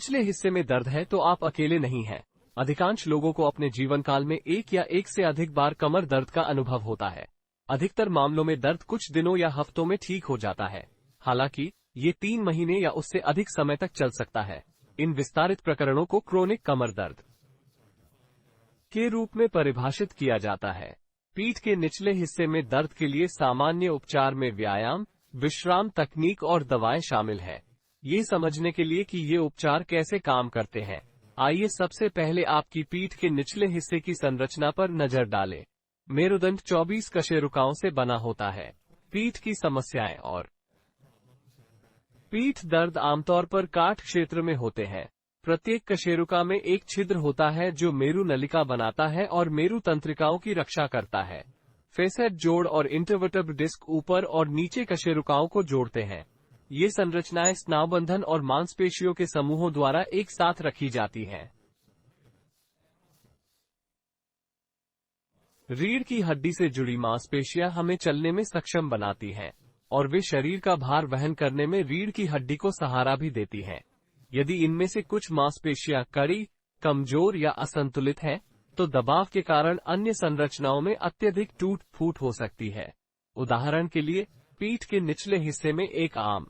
निचले हिस्से में दर्द है तो आप अकेले नहीं हैं। अधिकांश लोगों को अपने जीवन काल में एक या एक से अधिक बार कमर दर्द का अनुभव होता है। अधिकतर मामलों में दर्द कुछ दिनों या हफ्तों में ठीक हो जाता है, हालांकि ये 3 महीने या उससे अधिक समय तक चल सकता है। इन विस्तारित प्रकरणों को क्रोनिक कमर दर्द के रूप में परिभाषित किया जाता है। पीठ के निचले हिस्से में दर्द के लिए सामान्य उपचार में व्यायाम, विश्राम तकनीक और दवाएं शामिल हैं। ये समझने के लिए कि ये उपचार कैसे काम करते हैं, आइए सबसे पहले आपकी पीठ के निचले हिस्से की संरचना पर नजर डालें। मेरुदंड 24 कशेरुकाओं से बना होता है। पीठ की समस्याएं और पीठ दर्द आमतौर पर काठ क्षेत्र में होते हैं। प्रत्येक कशेरुका में एक छिद्र होता है जो मेरु नलिका बनाता है और मेरु तंत्रिकाओं की रक्षा करता है। फेसेट जोड़ और इंटरवर्टेब्रल डिस्क ऊपर और नीचे कशेरुकाओं को जोड़ते हैं। ये संरचनाएं स्नायुबंधन और मांसपेशियों के समूहों द्वारा एक साथ रखी जाती हैं। रीढ़ की हड्डी से जुड़ी मांसपेशियां हमें चलने में सक्षम बनाती हैं और वे शरीर का भार वहन करने में रीढ़ की हड्डी को सहारा भी देती हैं। यदि इनमें से कुछ मांसपेशियां कड़ी, कमजोर या असंतुलित हैं, तो दबाव के कारण अन्य संरचनाओं में अत्यधिक टूट-फूट हो सकती है। उदाहरण के लिए, पीठ के निचले हिस्से में एक आम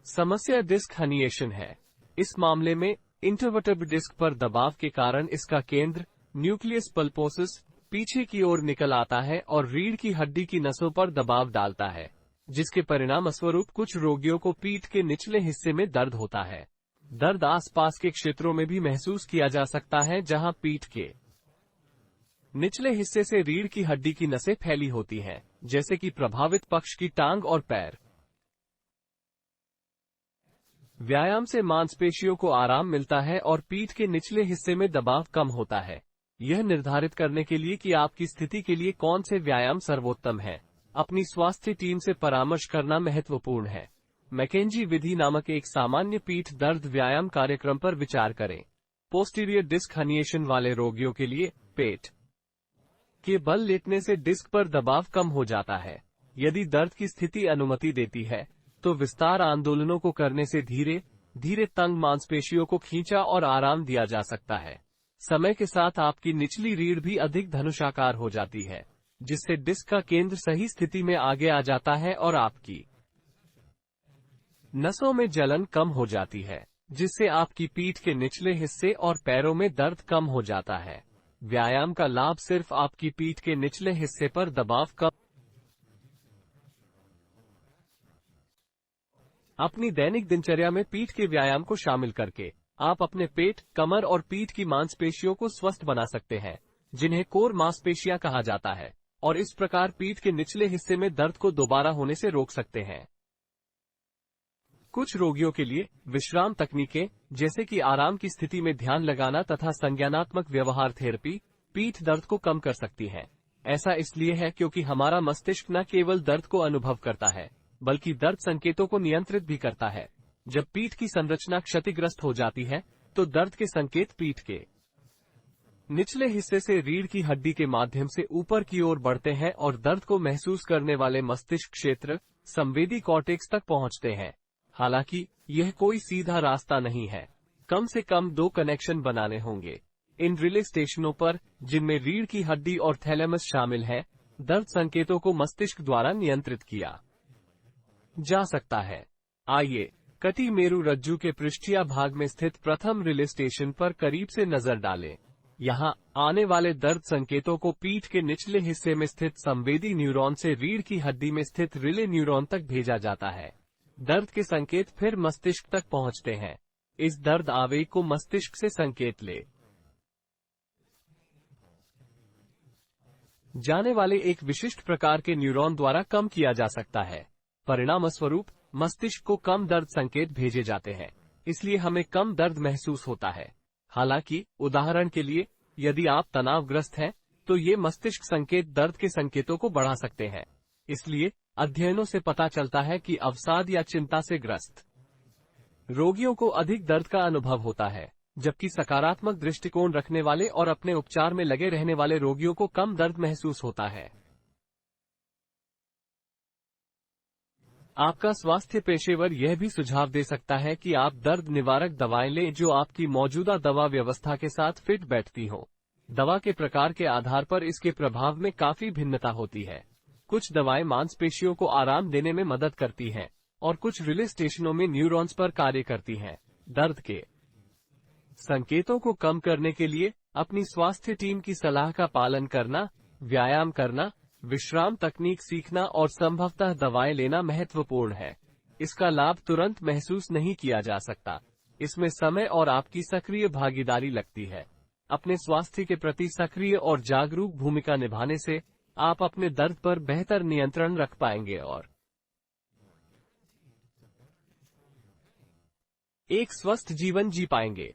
समस्या डिस्क हर्निएशन है। इस मामले में इंटरवर्टेब्रल डिस्क पर दबाव के कारण इसका केंद्र, न्यूक्लियस पल्पोसस, पीछे की ओर निकल आता है और रीढ़ की हड्डी की नसों पर दबाव डालता है, जिसके परिणामस्वरूप कुछ रोगियों को पीठ के निचले हिस्से में दर्द होता है। दर्द आसपास के क्षेत्रों में भी महसूस किया जा सकता है जहां पीठ के निचले हिस्से से रीढ़ की हड्डी की नसें फैली होती हैं, जैसे कि प्रभावित पक्ष की टांग और पैर। व्यायाम से मांसपेशियों को आराम मिलता है और पीठ के निचले हिस्से में दबाव कम होता है। यह निर्धारित करने के लिए कि आपकी स्थिति के लिए कौन से व्यायाम सर्वोत्तम है, अपनी स्वास्थ्य टीम से परामर्श करना महत्वपूर्ण है। मैकेंजी विधि नामक एक सामान्य पीठ दर्द व्यायाम कार्यक्रम पर विचार करें। पोस्टीरियर डिस्क हर्निएशन वाले रोगियों के लिए पेट के बल लेटने से डिस्क पर दबाव कम हो जाता है। यदि दर्द की स्थिति अनुमति देती है, तो विस्तार आंदोलनों को करने से धीरे धीरे तंग मांसपेशियों को खींचा और आराम दिया जा सकता है। समय के साथ आपकी निचली रीढ़ भी अधिक धनुषाकार हो जाती है, जिससे डिस्क का केंद्र सही स्थिति में आगे आ जाता है और आपकी नसों में जलन कम हो जाती है, जिससे आपकी पीठ के निचले हिस्से और पैरों में दर्द कम हो जाता है। व्यायाम का लाभ सिर्फ आपकी पीठ के निचले हिस्से पर दबाव कम। अपनी दैनिक दिनचर्या में पीठ के व्यायाम को शामिल करके आप अपने पेट, कमर और पीठ की मांसपेशियों को स्वस्थ बना सकते हैं, जिन्हें कोर मांसपेशियां कहा जाता है, और इस प्रकार पीठ के निचले हिस्से में दर्द को दोबारा होने से रोक सकते हैं। कुछ रोगियों के लिए विश्राम तकनीकें, जैसे कि आराम की स्थिति में ध्यान लगाना तथा संज्ञानात्मक व्यवहार थेरेपी, पीठ दर्द को कम कर सकती है। ऐसा इसलिए है क्योंकि हमारा मस्तिष्क न केवल दर्द को अनुभव करता है, बल्कि दर्द संकेतों को नियंत्रित भी करता है। जब पीठ की संरचना क्षतिग्रस्त हो जाती है, तो दर्द के संकेत पीठ के निचले हिस्से से रीढ़ की हड्डी के माध्यम से ऊपर की ओर बढ़ते हैं और दर्द को महसूस करने वाले मस्तिष्क क्षेत्र, संवेदी कॉर्टेक्स तक पहुंचते हैं। हालांकि यह कोई सीधा रास्ता नहीं है। कम से कम 2 कनेक्शन बनाने होंगे। इन रिले स्टेशनों पर, जिनमें रीढ़ की हड्डी और थैलेमस शामिल है, दर्द संकेतों को मस्तिष्क द्वारा नियंत्रित किया जा सकता है। आइए कटी मेरु रज्जु के पृष्ठीय भाग में स्थित प्रथम रिले स्टेशन पर करीब से नजर डालें। यहाँ आने वाले दर्द संकेतों को पीठ के निचले हिस्से में स्थित संवेदी न्यूरॉन से रीढ़ की हड्डी में स्थित रिले न्यूरॉन तक भेजा जाता है। दर्द के संकेत फिर मस्तिष्क तक पहुंचते हैं। इस दर्द आवेग को मस्तिष्क से संकेत ले जाने वाले एक विशिष्ट प्रकार के न्यूरॉन द्वारा कम किया जा सकता है। परिणामस्वरूप मस्तिष्क को कम दर्द संकेत भेजे जाते हैं, इसलिए हमें कम दर्द महसूस होता है। हालांकि उदाहरण के लिए, यदि आप तनावग्रस्त हैं, तो ये मस्तिष्क संकेत दर्द के संकेतों को बढ़ा सकते हैं। इसलिए अध्ययनों से पता चलता है कि अवसाद या चिंता से ग्रस्त रोगियों को अधिक दर्द का अनुभव होता है, जबकि सकारात्मक दृष्टिकोण रखने वाले और अपने उपचार में लगे रहने वाले रोगियों को कम दर्द महसूस होता है। आपका स्वास्थ्य पेशेवर यह भी सुझाव दे सकता है कि आप दर्द निवारक दवाएं लें जो आपकी मौजूदा दवा व्यवस्था के साथ फिट बैठती हो। दवा के प्रकार के आधार पर इसके प्रभाव में काफी भिन्नता होती है। कुछ दवाएं मांसपेशियों को आराम देने में मदद करती हैं और कुछ रिले स्टेशनों में न्यूरॉन्स पर कार्य करती हैं। दर्द के संकेतों को कम करने के लिए अपनी स्वास्थ्य टीम की सलाह का पालन करना, व्यायाम करना, विश्राम तकनीक सीखना और संभवतः दवाएं लेना महत्वपूर्ण है। इसका लाभ तुरंत महसूस नहीं किया जा सकता। इसमें समय और आपकी सक्रिय भागीदारी लगती है। अपने स्वास्थ्य के प्रति सक्रिय और जागरूक भूमिका निभाने से आप अपने दर्द पर बेहतर नियंत्रण रख पाएंगे और एक स्वस्थ जीवन जी पाएंगे।